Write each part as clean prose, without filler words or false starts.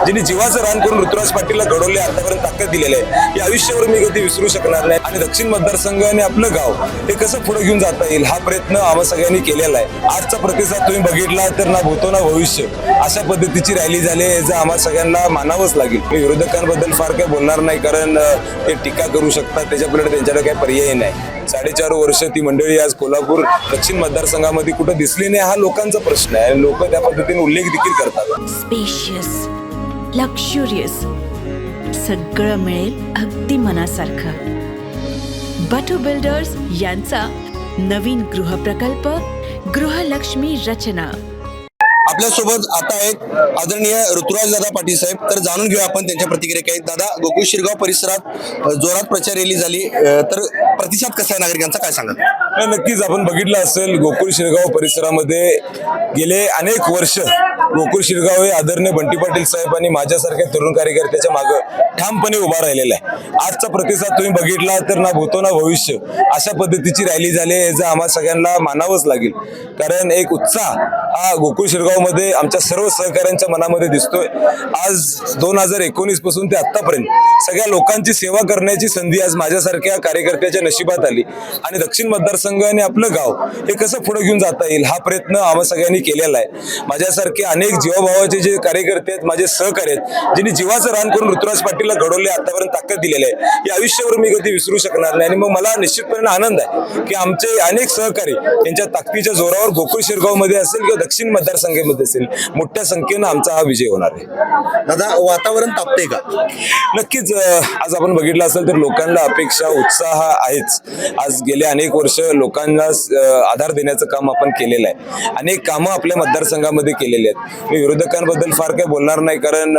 ज्यांनी जीवाचं रान करून ऋतुराज पाटीलला घडवले, आतापर्यंत ताकद दिलेली आहे, या आयुष्यावर मी कधी विसरू शकणार नाही। आणि दक्षिण मतदारसंघ आणि आपलं गाव हे कसं पुढे घेऊन जाता येईल हा प्रयत्न आम्हा सगळ्यांनी केलेला आहे। आजचा प्रतिसाद तुम्ही बघितला तर ना भूतो ना भविष्य अशा पद्धतीची रॅली झाली, याचं आम्हा सगळ्यांना मानावंच लागेल। मी विरोधकांबद्दल फार काही बोलणार नाही, कारण ते टीका करू शकतात, त्याच्यापुढे त्यांच्याकडे काही पर्याय नाही। 4.5 वर्ष ती मंडळी आज कोल्हापूर दक्षिण मतदारसंघामध्ये कुठं दिसली नाही, हा लोकांचा प्रश्न आहे। लोक त्या पद्धतीने उल्लेख देखील करतात। स्पेशियस, लक्झुरियस, सगळं मिळेल अगदी मनासारखं। बटू बिल्डर्स यांचा नवीन गृहप्रकल्प गृहलक्ष्मी रचना। आपल्यासोबत आता एक आदरणीय ऋतुराज दादा पाटील साहेब, तर जाणून घेऊया आपण त्यांच्या प्रतिक्रिया काय। दादा, गोकुळ शिरगाव परिसरात जोरात प्रचार रॅली झाली, तर प्रतिसाद कसा आहे नागरिकांचा, काय सांगा? नक्कीच आपण बघितलं असेल, गोकुळ शिरगाव परिसरामध्ये गेले अनेक वर्ष गोकुळ शिरगाव हे आदरणीय बंटी पाटील साहेब आणि माझ्यासारख्या तरुण कार्यकर्त्याच्या मागे ठामपणे उभा राहिलेला आहे। आजचा प्रतिसाद तुम्ही बघितला तर ना भूतो ना भविष्य अशा पद्धतीची रॅली झाली, याचं आम्हा सगळ्यांना मानावंच लागेल। कारण एक उत्साह हा गोकुळ शिरगाव मध्ये आमच्या सर्व सहकाऱ्यांच्या मनामध्ये दिसतोय। आज 2019 पासून ते आतापर्यंत सगळ्या लोकांची सेवा करण्याची संधी आज माझ्यासारख्या कार्यकर्त्याच्या नशिबात आली। आणि दक्षिण मतदारसंघ आणि आपलं गाव हे कसं पुढे घेऊन जाता येईल हा प्रयत्न आम्हा सगळ्यांनी केलेला आहे। माझ्यासारखे अनेक जीवाभावाचे जे कार्यकर्ते आहेत, माझे सहकारी आहेत, ज्यांनी जीवाचं रान करून ऋतुराज पाटीलला घडवले, आतापर्यंत ताकद दिलेली आहे, या आयुष्यावर मी कधी विसरू शकणार नाही। आणि मग मला निश्चितपणे आनंद आहे की आमचे अनेक सहकारी यांच्या ताकदीच्या जोरावर गोकुळ शिरगाव मध्ये असेल किंवा दक्षिण मतदारसंघामध्ये असेल, मोठ्या संख्येनं आमचा हा विजय होणार आहे। दादा, वातावरण तापते का? नक्कीच आज आपण बघितलं असेल तर लोकांना अपेक्षा, उत्साह आहेच। आज गेले अनेक वर्ष लोकांना आधार देण्याचं काम आपण केलेलं आहे, अनेक कामं आपल्या मतदारसंघामध्ये केलेली आहेत। मी विरोधकांबद्दल फार काही बोलणार नाही, कारण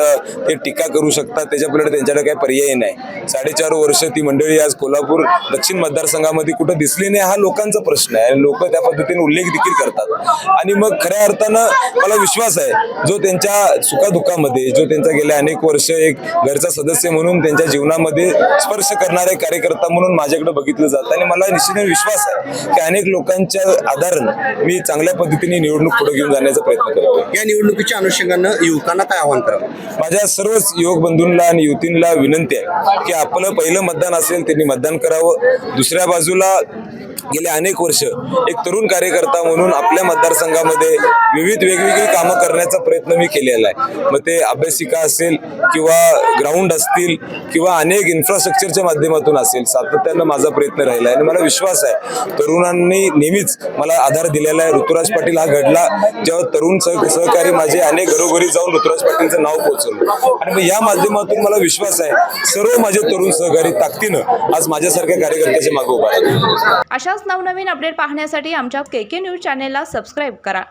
ते टीका करू शकतात, त्याच्यापुढे त्यांच्याकडे काही पर्याय नाही। 4.5 वर्ष ती मंडळी आज कोल्हापूर दक्षिण मतदारसंघामध्ये कुठं दिसली नाही, हा लोकांचा प्रश्न आहे। लोक त्या पद्धतीने उल्लेख देखील करतात। आणि मग खऱ्या अर्थानं मला विश्वास आहे, जो त्यांच्या सुखादुःखामध्ये, जो त्यांचा गेल्या अनेक वर्ष एक घरचा सदस्य म्हणून त्यांच्या जीवनामध्ये स्पर्श करणारे कार्यकर्ता म्हणून माझ्याकडे बघितलं जातं। आणि मला निश्चितपणे विश्वास आहे की अनेक लोकांच्या आधारानं मी चांगल्या पद्धतीने निवडणूक पुढे घेऊन जाण्याचा प्रयत्न करतो। या निवडणुकीच्या अनुषंगानं युवकांना काय आव्हान करावं? माझ्या सर्वच युवक बंधूंना आणि युवतींना विनंती आहे की आपलं पहिलं मतदान असेल त्यांनी मतदान करावं। दुसऱ्या बाजूला गेले अनेक वर्ष एक तरुण कार्यकर्ता म्हणून आपल्या मतदारसंघामध्ये विविध वेगवेगळी कामं करण्याचा प्रयत्न मी केलेला आहे। मग ते अभ्यासिका असेल किंवा ग्राउंड असतील किंवा अनेक इन्फ्रास्ट्रक्चरच्या माध्यमातून असेल, सातत्यानं माझा प्रयत्न राहिला आहे। आणि मला विश्वास आहे तरुणांनी नेहमीच मला आधार दिलेला आहे। ऋतुराज पाटील हा घडला जेव्हा तरुण सहकारी माझे अनेक घरोघरी जाऊन ऋतुराज पाटीलचं नाव पोहोचवलं। आणि मग या माध्यमातून मला विश्वास आहे सर्व माझे तरुण सहकारी ताकदीनं आज माझ्यासारख्या कार्यकर्त्याच्या मागे उभा आहेत। अशाच नवनवीन अपडेट पाहण्यासाठी आमच्या KK न्यूज चॅनेलला सबस्क्राईब करा।